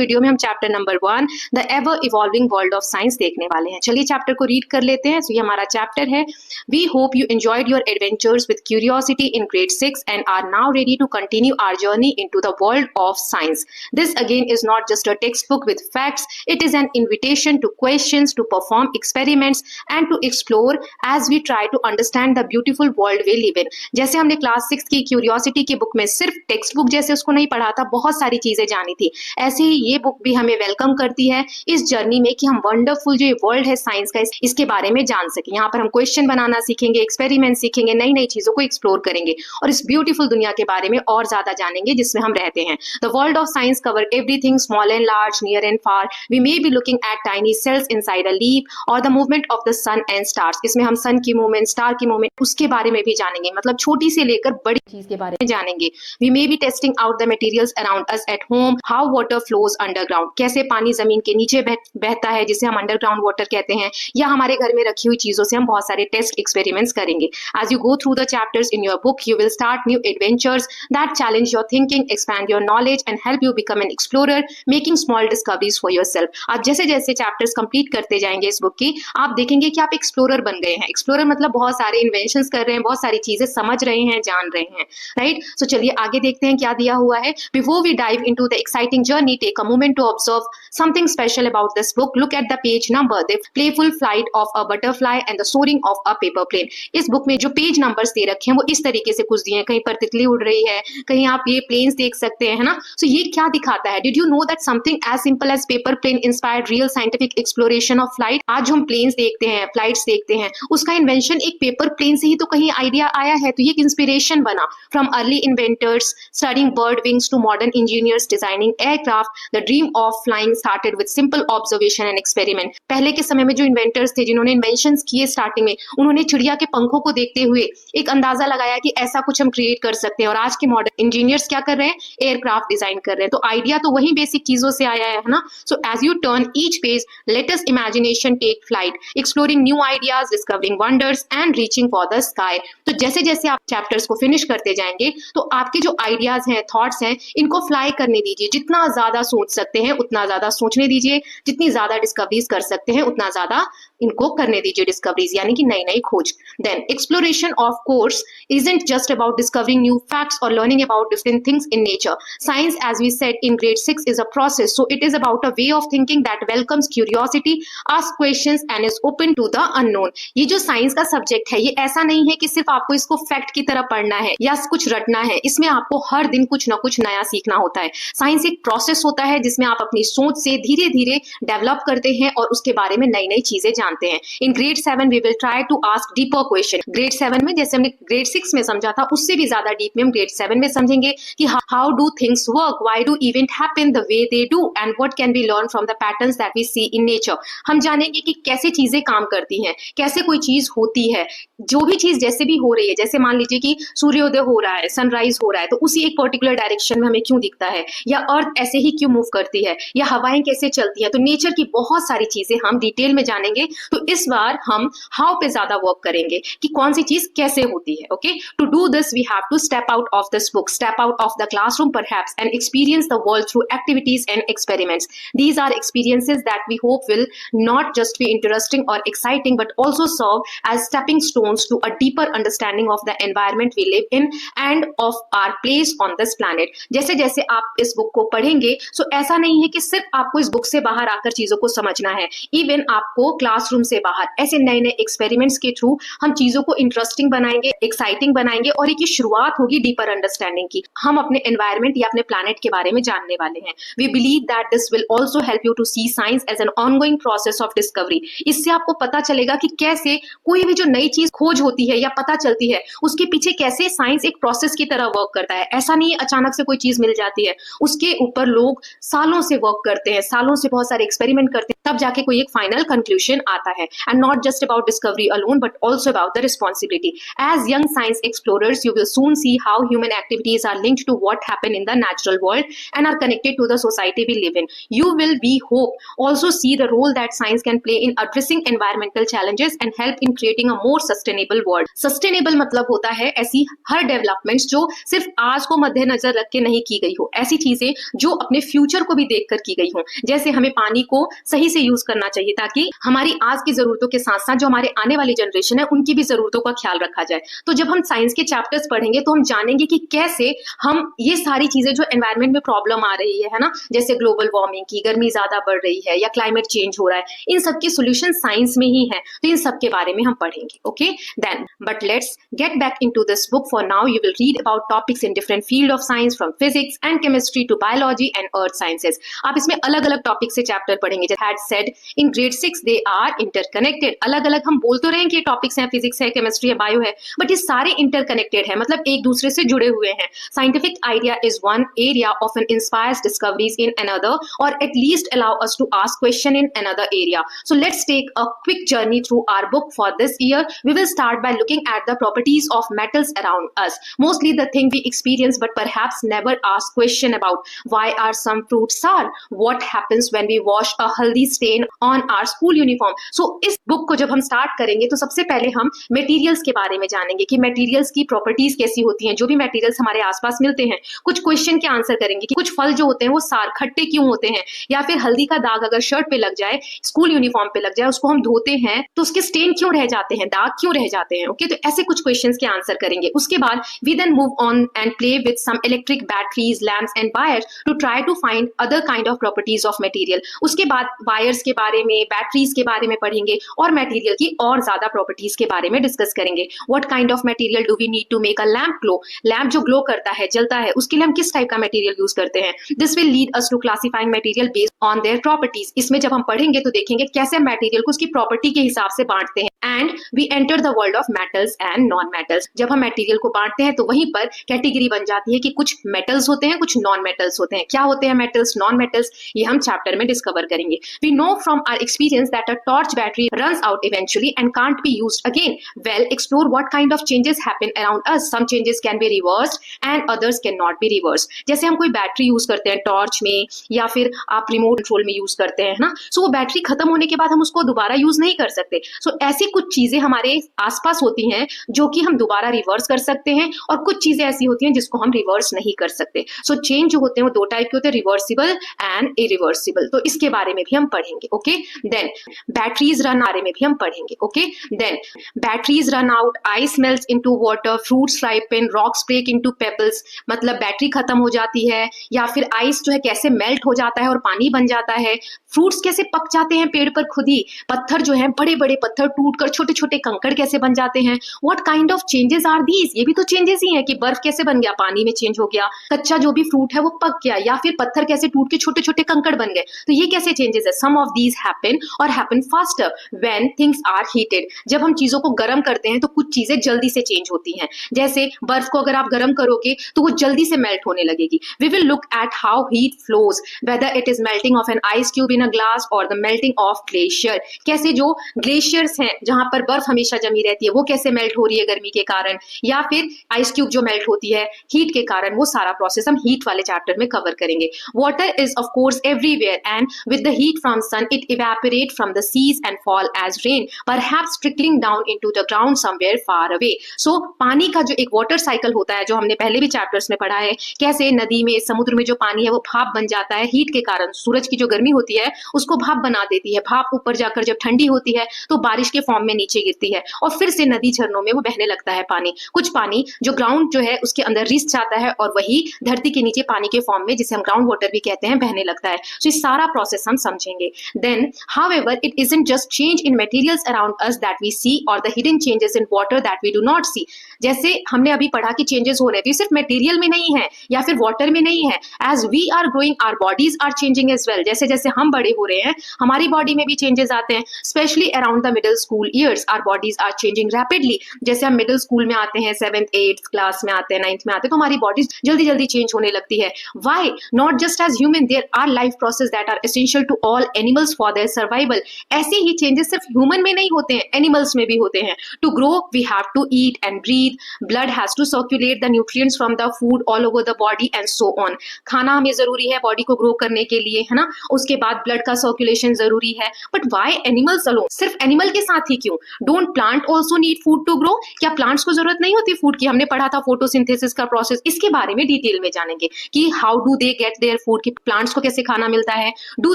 Video में हम chapter number 1 the ever evolving world of science देखने वाले हैं। चलिए चैप्टर को रीड कर लेते हैं। तो ये हमारा चैप्टर है। We hope you enjoyed your adventures with curiosity in grade 6 and are now ready to continue our journey into the world of science. This again is not just a textbook with facts, it is an invitation to questions, to perform experiments and to explore as we try to understand the beautiful world we live in. जैसे हमने class 6 की curiosity की book में सिर्फ text book जैसे उसको नहीं पढ़ा था, बहुत सारी चीजें जानी थी, ऐसे ही ये बुक भी हमें वेलकम करती है इस जर्नी में कि हम वंडरफुल जो वर्ल्ड है साइंस का इसके बारे में जान सकें। यहाँ पर हम क्वेश्चन बनाना सीखेंगे, एक्सपेरिमेंट सीखेंगे, नई नई चीजों को एक्सप्लोर करेंगे और इस ब्यूटीफुल दुनिया के बारे में और ज्यादा जानेंगे जिसमें हम रहते हैं। The world of science cover everything small and large, near and far. We may be looking at tiny cells inside a leaf or the movement of the sun and stars. इसमें हम सन की मूवमेंट, स्टार की movement, उसके बारे में भी जानेंगे, मतलब छोटी से लेकर बड़ी चीज के बारे में जानेंगे। We may be testing out the materials around us at home, how water flows underground. कैसे पानी जमीन के नीचे बहता है जिसे हम अंडरग्राउंड वाटर कहते हैं, या हमारे घर में रखी हुई चीजों से हम बहुत सारे टेस्ट एक्सपेरिमेंट्स करेंगे। As you go through the chapters in your book, you will start new adventures that challenge your thinking, expand your knowledge and help you become an explorer, making small discoveries for yourself. आप जैसे जैसे chapters complete करते जाएंगे इस book की, आप देखेंगे कि आप एक्सप्लोरर बन गए हैं। एक्सप्लोरर मतलब बहुत सारे इन्वेंशंस कर रहे हैं, बहुत सारी चीजें समझ रहे हैं, जान रहे हैं, राइट। सो चलिए आगे देखते हैं क्या दिया हुआ है। Before we dive into the exciting journey, take a moment to observe something special about this book. Look at the page number, the playful flight of a butterfly and the soaring of a paper plane. इस book में जो page numbers they रखे हैं वो इस तरीके से कुछ दिए हैं, कहीं पर तितली उड़ रही है, कहीं आप ये प्लेन्स देख सकते हैं, है ना। सो ये क्या दिखाता है? Did you know that something as simple as paper plane inspired real scientific exploration of flight? आज जो हम प्लेन्स देखते हैं, फ्लाइट्स देखते हैं, उसका इन्वेंशन एक पेपर प्लेन से ही तो कहीं आइडिया आया है, तो ये एक इंस्पिरेशन बना। From early inventors studying bird wings to modern engineers designing aircraft, the dream of flying started with simple observation and experiment. पहले के समय में जो इन्वेंटर्स थे, जिन्होंने इन्वेंशंस किए स्टार्टिंग में, उन्होंने चिड़िया के पंखों को देखते हुए एक अंदाजा लगाया कि ऐसा कुछ हम क्रिएट कर सकते हैं। और आज के मॉडर्न इंजीनियर्स क्या कर रहे हैं? एयरक्राफ्ट डिजाइन कर रहे हैं। तो आइडिया तो वही बेसिक चीजों से आया है ना। So as you turn each page, let us imagination take flight, exploring new ideas, discovering wonders and reaching for the sky. तो जैसे जैसे आप चैप्टर्स को फिनिश करते जाएंगे तो आपके जो आइडियाज हैं, थॉट्स हैं, इनको फ्लाई करने दीजिए। जितना ज्यादा सोच सकते हैं उतना ज्यादा सोचने दीजिए, जितनी ज्यादा डिस्कवरीज कर सकते हैं उतना ज्यादा इनको करने दीजिए डिस्कवरीज, यानी कि नई नई खोज। Then exploration of course isn't just about discovering new facts or learning about different things in nature. Science, as we said in grade 6, is a process, so it is about a way of thinking that welcomes curiosity, asks questions and is open to the unknown. ये जो science का subject है, ये ऐसा नहीं है कि सिर्फ आपको इसको फैक्ट की तरह पढ़ना है या कुछ रटना है। इसमें आपको हर दिन कुछ ना कुछ नया सीखना होता है। साइंस एक प्रोसेस होता है जिसमें आप अपनी सोच से धीरे धीरे डेवलप करते हैं और उसके बारे में नई नई चीजें जानते हैं। In grade 7 we will try to ask deeper question. Grade 7 में जैसे हमने ग्रेड 6 में समझा था, उससे भी ज्यादा डीप में हम ग्रेड 7 में समझेंगे कि how do things work, why do event happen the way they do and what can be learn from the patterns that we see in nature. हम जानेंगे कि कैसे चीजें काम करती हैं, कैसे कोई चीज होती है। जो भी चीज जैसे भी हो रही है, जैसे मान लीजिए कि सूर्योदय हो रहा है, सनराइज हो रहा है, तो उसी एक पर्टिकुलर डायरेक्शन में हमें क्यों दिखता है, या अर्थ ऐसे ही क्यों मूव करती है, या हवाएं कैसे चलती हैं। तो नेचर की बहुत सारी चीजें हम डिटेल में जानेंगे। तो इस बार हम हाउ पे ज्यादा वर्क करेंगे कि कौन सी चीज कैसे होती है। Okay, to do this we have to step out of this book, step out of the classroom perhaps and experience the world through activities and experiments. These are experiences that we hope will not just be interesting or exciting but also serve as stepping stones to a deeper understanding of the environment we live in and of our place on this planet. जैसे जैसे आप इस book को पढ़ेंगे, सो ऐसा नहीं है कि सिर्फ आपको इस बुक से बाहर आकर चीजों को समझना है। इवन आपको क्लासरूम से बाहर ऐसे नए नए एक्सपेरिमेंट्स के थ्रू हम चीजों को इंटरेस्टिंग बनाएंगे, एक्साइटिंग बनाएंगे और एक शुरुआत होगी डीपर अंडरस्टैंडिंग की। हम अपने एनवायरमेंट या अपने प्लैनेट के बारे में जानने वाले हैं। We believe that this will also help you to see science as an ongoing process of discovery. इससे आपको पता चलेगा कि कैसे कोई भी जो नई चीज खोज होती है या पता चलती है, उसके पीछे कैसे साइंस एक प्रोसेस की तरह वर्क करता है। ऐसा नहीं है अचानक से कोई चीज मिल जाती है, उसके ऊपर लोग सालों से वर्क करते हैं, सालों से बहुत सारे एक्सपेरिमेंट करते हैं, तब जाके कोई एक फाइनल कंक्लूजन आता है। And not just about discovery alone but also about the responsibility. As young science explorers you will soon see how human activities are linked to what happen in the natural world and are connected to the society we live in. You will, we hope, also see the role that science can play in addressing environmental challenges and help in creating a more sustainable world. Sustainable मतलब होता है ऐसी हर developments जो सिर्फ आज को मद्देनजर रख के नहीं की गई हो, ऐसी चीजें जो अपने फ्यूचर फ्यूचर को भी देखकर की गई हों। जैसे हमें पानी को सही से यूज करना चाहिए ताकि हमारी आज की जरूरतों के साथ साथ जो हमारे आने वाली जनरेशन है उनकी भी जरूरतों का ख्याल रखा जाए। तो जब हम साइंस के चैप्टर्स पढ़ेंगे तो हम जानेंगे कि कैसे हम ये सारी चीजें जो एनवायरमेंट में प्रॉब्लम आ रही है ना, जैसे ग्लोबल वार्मिंग की, गर्मी ज्यादा बढ़ रही है या क्लाइमेट चेंज हो रहा है, इन सब के सोल्यूशन साइंस में ही है। तो इन सब के बारे में हम पढ़ेंगे। Okay then, but let's get back into this book. For now you will read about topics in different field of science, from physics and chemistry to biology and earth sciences. आप इसमें अलग अलग टॉपिक से chapter पढ़ेंगे। Had said in grade 6 they are interconnected. अलग अलग हम बोल तो रहे हैं कि टॉपिक्स हैं, फिजिक्स है, केमिस्ट्री है, बायो है, बट ये सारे इंटरकनेक्टेड है, मतलब एक दूसरे से जुड़े हुए हैं। Scientific idea is one area often inspires discoveries in another, or at least allow us to ask question in another area. So let's take a quick journey through our book for this year. We will start by looking at the properties of metals around us, mostly the thing we experience but perhaps never ask question about. Why are some fruits sour? What happens when we wash a haldi stain on our school uniform? So इस book को जब हम start करेंगे तो सबसे पहले हम materials के बारे में जानेंगे कि materials की properties कैसी होती हैं। जो भी materials हमारे आसपास मिलते हैं, कुछ question के आंसर करेंगे कि कुछ फल जो होते हैं वो सार खट्टे क्यों होते हैं, या फिर हल्दी का दाग अगर शर्ट पे लग जाए, स्कूल यूनिफॉर्म पे लग जाए, उसको हम धोते हैं तो उसके स्टेन क्यों रह जाते हैं, दाग क्यों रह जाते हैं। ओके, तो ऐसे कुछ क्वेश्चंस के आंसर करेंगे। उसके बाद we then move on and play with some electric batteries, lamps and wires to try to find other kind of properties of material. उसके बाद वायर्स के बारे में, बैटरीज के बारे में पढ़ेंगे और मटेरियल की और ज्यादा प्रॉपर्टीज के बारे में डिस्कस करेंगे। What kind of material do we need to make a lamp glow? Lamp जो ग्लो करता है, जलता है, उसके लिए हम किस टाइप का मटेरियल यूज करते हैं। This will lead us to classifying material based on their properties. इसमें जब हम पढ़ेंगे तो देखेंगे कैसे मटेरियल को उसकी प्रॉपर्टी के हिसाब से बांटते हैं। And we enter the world of metals and non metals. जब हम मटेरियल को बांटते हैं तो वहीं पर कैटेगरी बन जाती है कि कुछ मेटल्स होते हैं, कुछ नॉन मेटल्स होते हैं। क्या होते हैं मेटल्स, नॉन मेटल्स, ये हम चैप्टर में डिस्कवर करेंगे। We know from our experience that a torch battery runs out eventually and can't be used again. Well, explore what kind of changes happen around us. Some changes can be reversed and others can not be reversed. जैसे हम कोई battery use करते हैं torch में, या फिर आप remote control में यूज करते हैं ना, सो वो बैटरी खत्म होने के बाद हम उसको दोबारा यूज नहीं कर सकते। सो ऐसी कुछ चीजें हमारे आसपास होती हैं जो कि हम दोबारा रिवर्स कर सकते हैं, और कुछ चीजें ऐसी होती हैं जिसको हम रिवर्स नहीं कर सकते। सो चेंज जो होते हैं वो दो टाइप के होते हैं, रिवर्सिबल एंड इरिवर्सिबल। तो इसके बारे में भी हम पढ़ेंगे। ओके देन, बैटरीज रन बारे में भी हम पढ़ेंगे। Okay then, batteries run out, ice melts into water, fruits ripen, rocks break into pebbles. मतलब बैटरी खत्म हो जाती है, या फिर आइस जो है कैसे मेल्ट हो जाता है और पानी बन जाता है। फ्रूट्स कैसे पक जाते हैं पेड़ पर खुद ही। पत्थर जो है, बड़े बड़े पत्थर टूटकर छोटे छोटे कंकड़ कैसे बन जाते हैं। What kind of changes are these? ये भी तो चेंजेस ही हैं कि बर्फ कैसे बन गया, पानी में चेंज हो गया, कच्चा जो भी फ्रूट है वो पक गया, या फिर पत्थर कैसे टूट के छोटे छोटे कंकड़ बन गए। तो ये कैसे चेंजेस है? Some of these happen or happen faster when things are heated. जब हम चीजों को गर्म करते हैं तो कुछ चीजें जल्दी से चेंज होती हैं। जैसे बर्फ को अगर आप गर्म करोगे तो वो जल्दी से मेल्ट होने लगेगी। We will look at how heat flows, whether it is melting of an ice cube in a glass or the melting of glacier. कैसे जो ग्लेशियर्स हैं जहां पर बर्फ हमेशा जमी रहती है वो कैसे मेल्ट हो रही है गर्मी के कारण, या फिर आइस क्यूब जो मेल्ट होती है हीट के कारण। वो सारा प्रोसेस हम हीट वाले चैप्टर में कवर करेंगे। Water is of course everywhere and with the heat from sun it evaporate from the seas and fall as rain, perhaps trickling down into the ground somewhere far away. So पानी का जो एक water cycle होता है, जो हमने पहले भी चैप्टर्स में पढ़ा है, कैसे नदी में, समुद्र में जो पानी है वो भाप बन जाता है हीट के कारण। सूरज की जो गर्मी होती है उसको भाप बना देती है। भाप ऊपर जाकर जब ठंडी होती है तो बारिश के फॉर्म में नीचे गिरती है और फिर से नदी झरनों में वो बहने लगता है पानी। कुछ पानी जो ग्राउंड जो है उसके अंदर रिस जाता है और वही धरती के नीचे पानी के फॉर्म में, जिसे हम ग्राउंड वाटर भी कहते हैं, बहने लगता है। तो ये सारा प्रोसेस हम समझेंगे। Then however it isn't just change in materials around us that we see or the hidden changes in water that we do not see। जैसे हमने अभी पढ़ा कि चेंजेस हो रहे थे, सिर्फ मटेरियल में नहीं है या फिर वाटर में नहीं है। As we are growing our bodies are changing as well. जैसे जैसे हम बड़े हो रहे हैं हमारी बॉडी में भी चेंजेस आते हैं, especially around the middle school years our bodies are changing rapidly. जैसे हम मिडिल स्कूल में आते हैं, 7th 8th क्लास में आते हैं, 9th में आते हैं, तो हमारी बॉडीज जल्दी जल्दी चेंज होने लगती है। Why? Not just as human, there are life process that are essential to all animals for their survival. ऐसे ही चेंजेस सिर्फ ह्यूमन में नहीं होते हैं, एनिमल्स में भी होते हैं। To grow we have to eat and breathe, blood has to circulate the nutrients from the food all over the body and so on. खाना हमें जरूरी है बॉडी को ग्रो करने के लिए, है ना। उसके बाद ब्लड का सर्कुलेशन जरूरी है। But why animals alone? सिर्फ एनिमल के साथ ही क्यों? Don't plant also need food to grow? क्या प्लांट्स को जरूरत नहीं होती फूड की? हमने पढ़ा था फोटोसिंथेसिस का प्रोसेस, इसके बारे में डिटेल में जानेंगे कि how do they get their food, कि प्लांट्स को कैसे खाना मिलता है, डू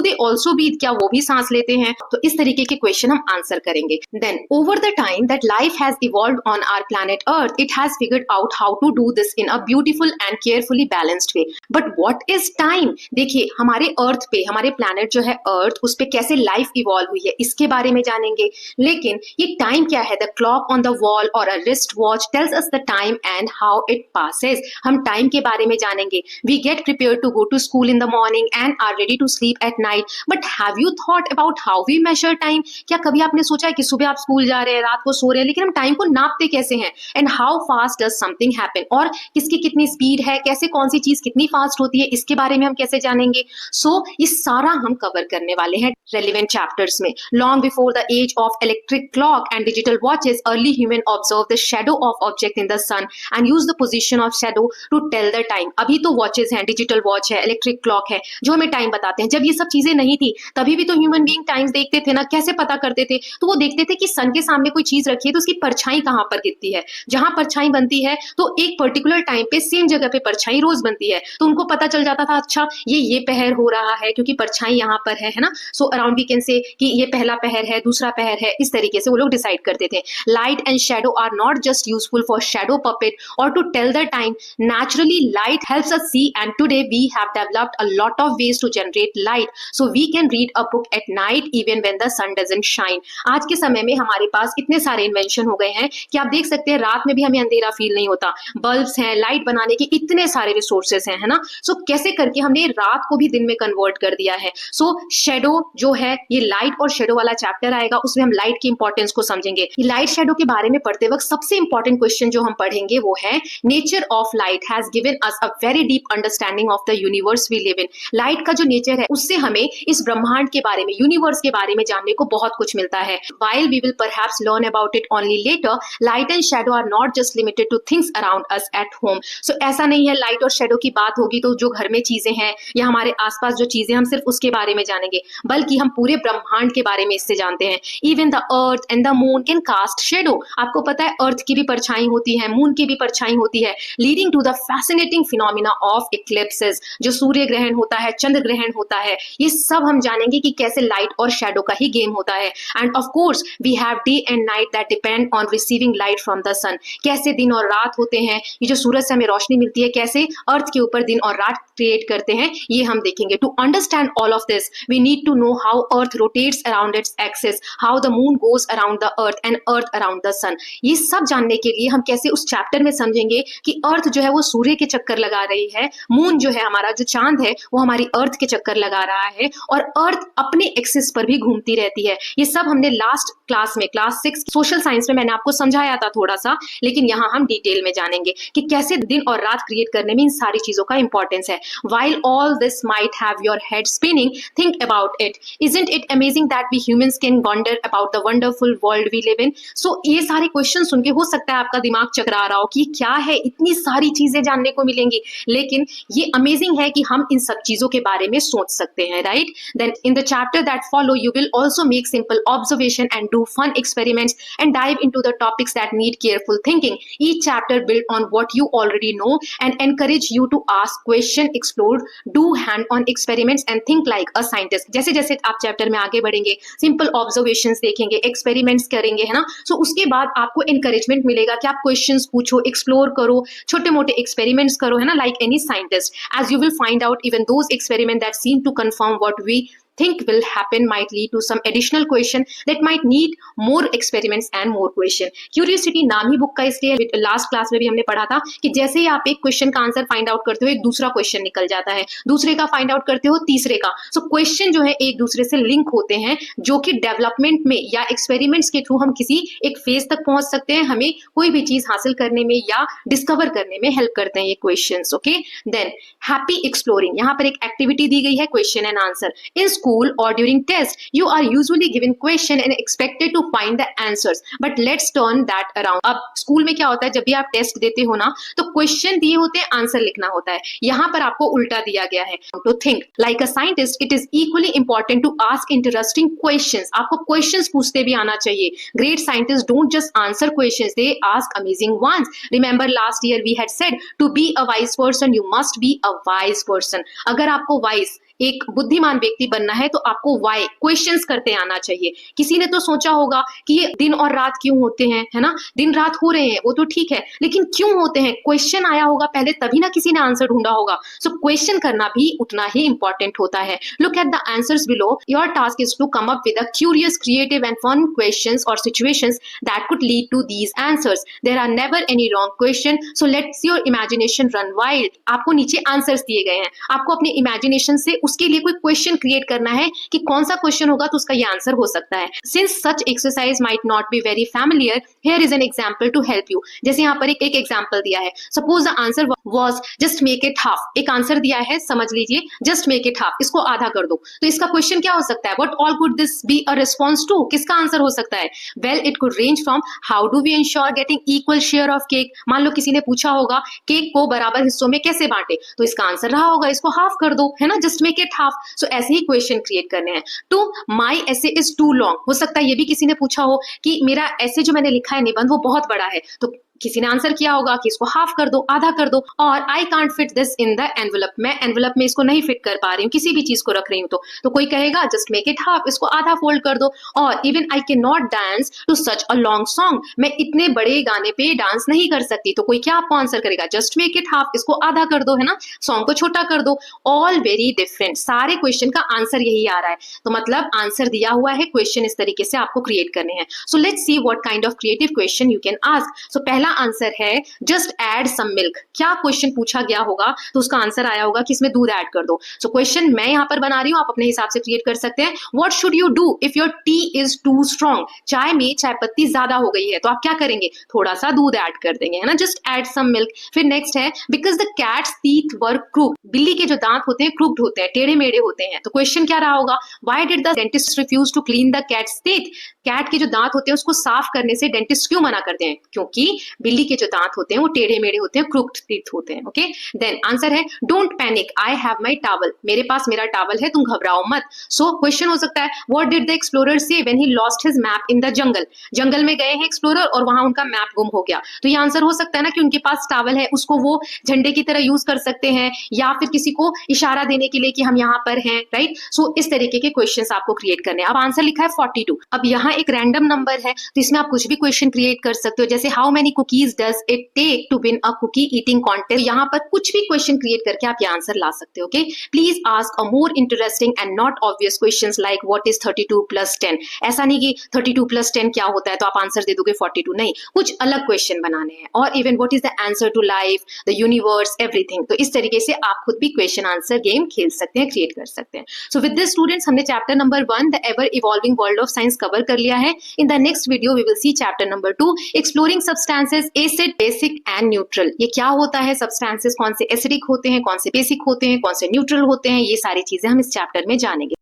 दे ऑल्सो ब्रीथ, क्या वो भी सांस लेते हैं? तो इस तरीके के क्वेश्चन हम आंसर करेंगे। Then over the time that life has evolved on our planet earth, it has figured out how to do this in a beautiful and carefully balanced way. But what is time? देखिए हमारे अर्थ पे, हमारे planet जो है अर्थ, उस पे कैसे life evolve हुई है इसके बारे में जानेंगे। लेकिन ये टाइम क्या है? The clock on the wall और a wrist watch tells us the time and how it passes. हम टाइम के बारे में जानेंगे। We get prepare to go to school in the morning and are ready to sleep at night, but have you thought about how we measure time? क्या कभी आपने सोचा है कि सुबह आप स्कूल जा रहे हैं, रात को सो रहे हैं, लेकिन हम टाइम को नापते कैसे हैं? And how fast does something happen, और किसकी कितनी स्पीड है, कैसे कौन सी चीज कितनी फास्ट होती है, इसके बारे में हम कैसे जानेंगे? सो ये सारा हम कवर करने वाले हैं रेलिवेंट चैप्टर्स में। Long before the age of electric clock and digital watches, early human observe the shadow of object in the sun and use the position of shadow to tell the time. अभी तो watches हैं, digital watch है, electric clock है, जो हमें time बताते हैं। जब ये सब चीजें नहीं थी तभी भी तो ह्यूमन बीइंग टाइम देखते थे ना। कैसे पता करते थे? तो वो देखते थे कि सन के सामने कोई चीज रखी है तो उसकी परछाई कहाँ पर गिरती है। जहां परछाई बनती है तो एक पर्टिकुलर टाइम पे सेम जगह पे परछाई रोज बनती है, तो उनको पता चल जाता था अच्छा ये पहर हो रहा है क्योंकि परछाई यहाँ पर है ना। So around we can say कि ये पहला पहर है, दूसरा पहर है, इस तरीके से वो लोग डिसाइड करते थे। Light and shadow are not just useful for shadow puppet और to tell the time. Naturally, light helps us see, and today we have developed a lot of ways to generate light, so we can read a book at night even when the sun doesn't shine. आज के समय में हमारे पास इतने सारे invention हो गए हैं कि आप देख सकते हैं रात में भी हमें अंधेरा फील नहीं होता। बल्ब्स हैं, लाइट बनाने के इतने सारे रिसोर्सेस हैं, है ना। सो कैसे करके हमने रात को भी दिन में कन्वर्ट कर दिया है। सो शेडो जो है, ये लाइट और शेडो वाला चैप्टर आएगा, उसमें हम लाइट की इंपॉर्टेंस को समझेंगे। लाइट शेडो के बारे में पढ़ते वक्त सबसे इंपॉर्टेंट क्वेश्चन जो हम पढ़ेंगे वो है nature of light has given us a very deep understanding of the universe we live in. Light का जो नेचर है उससे हमें इस ब्रह्मांड के बारे में, यूनिवर्स के बारे में जानने को बहुत कुछ मिलता है। While we will perhaps learn about it only later, light and shadow are not just limited to things around us at home. So ऐसा नहीं है लाइट और शेडो की बात होगी तो जो घर में चीजें हैं या हमारे आसपास जो चीजें, हम सिर्फ उसके बारे में जानेंगे, बल्कि हम पूरे ब्रह्मांड के बारे में इससे जानते हैं। Even the earth and the moon can cast shadow. आपको पता है अर्थ की भी परछाई होती है, मून की भी परछाई होती है, leading to the fascinating phenomena of eclipses. जो सूर्य ग्रहण होता है, चंद्र ग्रहण होता है, ये सब हम जानेंगे कि कैसे लाइट और शेडो का ही गेम होता है। And of course we have day and night that depend on receiving light from the sun. कैसे दिन और रात होते हैं, ये जो सूरज से हमें रोशनी मिलती है, कैसे अर्थ के ऊपर दिन और रात क्रिएट करते हैं, ये हम देखेंगे। To understand all of this we need to know how earth rotates around its axis, how the moon goes around the earth and earth around the sun. ये सब जानने के लिए हम कैसे उस चैप्टर में समझेंगे कि अर्थ जो है वो सूर्य के चक्कर लगा रही है, मून जो है, हमारा जो चांद है, वो हमारी अर्थ के चक्कर लगा रहा है, और अर्थ अपने एक्सिस पर भी घूमती रहती है। ये सब हमने लास्ट क्लास में, क्लास 6 सोशल साइंस में मैंने आपको समझाया था थोड़ा सा, लेकिन यहाँ हम डिटेल में जानेंगे कि कैसे दिन और रात क्रिएट करने में इन सारी चीजों का इंपॉर्टेंस है। While all this might have your head spinning, think about it. Isn't it amazing that we humans can wonder about the wonderful world we live in? So ये सारे क्वेश्चन सुन के हो सकता है आपका दिमाग चकरा रहा हो कि क्या है, इतनी सारी चीजें जानने को मिलेंगी, लेकिन ये अमेजिंग है कि हम इन सब चीजों के बारे में सोच सकते हैं, right? Then in the chapter that follow, you will also make simple observation and do fun experiments and dive into the topics that need careful thinking. Each chapter build on what you already know and encourage you to ask question, explore, do hand-on experiments and think like a scientist. जैसे जैसे आप chapter में आगे बढ़ेंगे, simple observations देखेंगे, experiments करेंगे, है ना। सो उसके बाद आपको एनकरेजमेंट मिलेगा कि आप क्वेश्चंस पूछो, एक्सप्लोर करो, छोटे मोटे एक्सपेरिमेंट्स करो, है ना, like any scientist. As you will find out even those experiment that seem to confirm what we think will happen might lead to some additional question that might need more experiments and more question. Curiosity नाम ही book का इसलिए, last class में भी हमने पढ़ा था कि जैसे ही आप एक क्वेश्चन का आंसर फाइंड आउट करते हो, एक दूसरा क्वेश्चन निकल जाता है, दूसरे का फाइंड आउट करते हो, तीसरे का। सो क्वेश्चन जो है एक दूसरे से लिंक होते हैं, जो कि डेवलपमेंट में या एक्सपेरिमेंट्स के थ्रू हम किसी एक फेज तक पहुंच सकते हैं, हमें कोई भी चीज हासिल करने में या डिस्कवर करने में हेल्प करते हैं ये questions. Okay, than happy exploring, यहाँ पर एक एक्टिविटी दी गई है, question and answer. In school or during test, you are usually given question and expected to find the answers. But let's turn that around. अब school में क्या होता है, जब भी आप टेस्ट देते हो ना, तो क्वेश्चन दिए होते हैं, आंसर लिखना होता है. यहाँ पर आपको उल्टा दिया गया है. To think like a scientist, it is equally important to ask interesting questions. आपको questions पूछते भी आना चाहिए. Great scientists don't just answer questions, they ask amazing ones. Remember last year we had said to be a wise person, you must be a wise person. अगर आपको wise एक बुद्धिमान व्यक्ति बनना है तो आपको वाई क्वेश्चंस करते आना चाहिए. किसी ने तो सोचा होगा कि ये दिन और रात क्यों होते हैं, है ना, दिन रात हो रहे हैं वो तो ठीक है, लेकिन क्यों होते हैं, क्वेश्चन आया होगा पहले, तभी ना किसी ने आंसर ढूंढा होगा. सो क्वेश्चन करना भी उतना ही इंपॉर्टेंट होता है. Look at the answers below. Your task is to come up with a curious, creative and fun questions और situations that could lead to these answers. There are never any wrong question, so let's your imagination run wild. आपको नीचे answers दिए गए हैं, आपको अपने imagination से उसके लिए कोई क्वेश्चन क्रिएट करना है कि कौन सा क्वेश्चन होगा तो उसका ये आंसर हो सकता है. Since such exercise might not be very familiar, here is an example to help you. जैसे यहाँ पर एक एग्जांपल दिया है. Suppose the answer was just make it half. एक आंसर दिया है, समझ लीजिए, जस्ट मेक इट हाफ, इसको आधा कर दो. तो इसका क्वेश्चन क्या हो सकता है, what all could this be a response to. किसका आंसर हो सकता है, well it could range from how do we ensure getting equal share of cake. मान लो किसी ने पूछा होगा केक को बराबर हिस्सों में कैसे बांटे, तो इसका आंसर रहा होगा इसको हाफ कर दो, है ना, जस्ट मेक इट हाफ. सो ऐसे ही क्वेश्चन क्रिएट करने हैं. टू माई ऐसे इज टू लॉन्ग, हो सकता है ये भी किसी ने पूछा हो कि मेरा ऐसे जो मैंने लिखा है निबंध वो बहुत बड़ा है, तो किसी ने आंसर किया होगा कि इसको हाफ कर दो, आधा कर दो. और I can't fit this in the envelope, मैं एनवेलप में इसको नहीं फिट कर पा रही हूँ, किसी भी चीज को रख रही हूँ, तो कोई कहेगा जस्ट मेक इट हाफ, इसको आधा फोल्ड कर दो. Or even I can not dance to such a long song, मैं इतने बड़े गाने पे डांस नहीं कर सकती, तो कोई क्या आपको आंसर करेगा, जस्ट मेक इट हाफ, इसको आधा कर दो, है ना, सॉन्ग को छोटा कर दो. ऑल वेरी डिफरेंट, सारे क्वेश्चन का आंसर यही आ रहा है. तो मतलब आंसर दिया हुआ है, क्वेश्चन इस तरीके से आपको क्रिएट करने हैं. So let's see what kind of creative question you can ask. So पहला आंसर है जस्ट ऐड सम मिल्क. क्या क्वेश्चन पूछा गया होगा तो उसका आंसर आया होगा कि इसमें दूध ऐड कर दो. सो क्वेश्चन मैं यहां पर बना रही हूं, आप अपने हिसाब से क्रिएट कर सकते हैं. What should you do if your tea is too strong. चाय में चाय पत्ती ज्यादा हो गई है तो आप क्या करेंगे, थोड़ा सा दूध ऐड कर देंगे, है ना, जस्ट ऐड सम मिल्क. फिर नेक्स्ट है because the cat's teeth were crooked. बिल्ली के जो दांत होते हैं क्रूक्ड होते हैं, टेढ़े मेढ़े होते हैं. तो क्वेश्चन क्या रहा होगा, why did the dentist refuse to clean the cat's teeth. Cat के जो दांत होते हैं उसको साफ करने से डेंटिस्ट क्यों मना करते हैं, क्योंकि बिल्ली के जो दांत होते हैं वो टेढ़े मेढ़े होते हैं, क्रूक्ड टीथ होते हैं. ओके, देन आंसर है don't panic I have my towel. मेरे पास मेरा टॉवल है, तुम घबराओ मत. सो क्वेश्चन हो सकता है what did the explorer say when he lost his map in the jungle. जंगल में गए हैं एक्सप्लोरर और वहां उनका मैप गुम हो गया, तो ये आंसर हो सकता है ना कि उनके पास टॉवल है, उसको वो झंडे की तरह यूज कर सकते हैं, या फिर किसी को इशारा देने के लिए कि हम यहाँ पर हैं, राइट. सो इस तरीके के क्वेश्चंस आपको क्रिएट करने हैं. अब आंसर लिखा है 42. अब यहाँ एक रैंडम नंबर है तो इसमें आप कुछ भी क्वेश्चन क्रिएट कर सकते हो, जैसे how many cookies does it take to win a cookie eating contest. यहाँ पर कुछ भी क्वेश्चन क्रिएट करके आप ये आंसर ला सकते हो. Okay, please ask a more interesting and not obvious questions like what is 32 + 10. ऐसा नहीं कि 32 + 10 क्या होता है तो आप आंसर दे दोगे 42, नहीं, कुछ अलग क्वेश्चन बनाने हैं. Or even what is the answer to life, the universe, everything. तो इस तरीके से आप खुद भी क्वेश्चन आंसर गेम खेल सकते हैं, क्रिएट कर सकते हैं. सो विद दिस स्टूडेंट्स, हमने chapter number 1 the ever evolving world of science cover कर लिया है. In the next video we will see chapter number 2 exploring substances acid, basic and neutral. ये क्या होता है, सब्सटेंसेस कौन से एसिडिक होते हैं, कौन से बेसिक होते हैं, कौन से न्यूट्रल होते हैं, ये सारी चीजें हम इस चैप्टर में जानेंगे.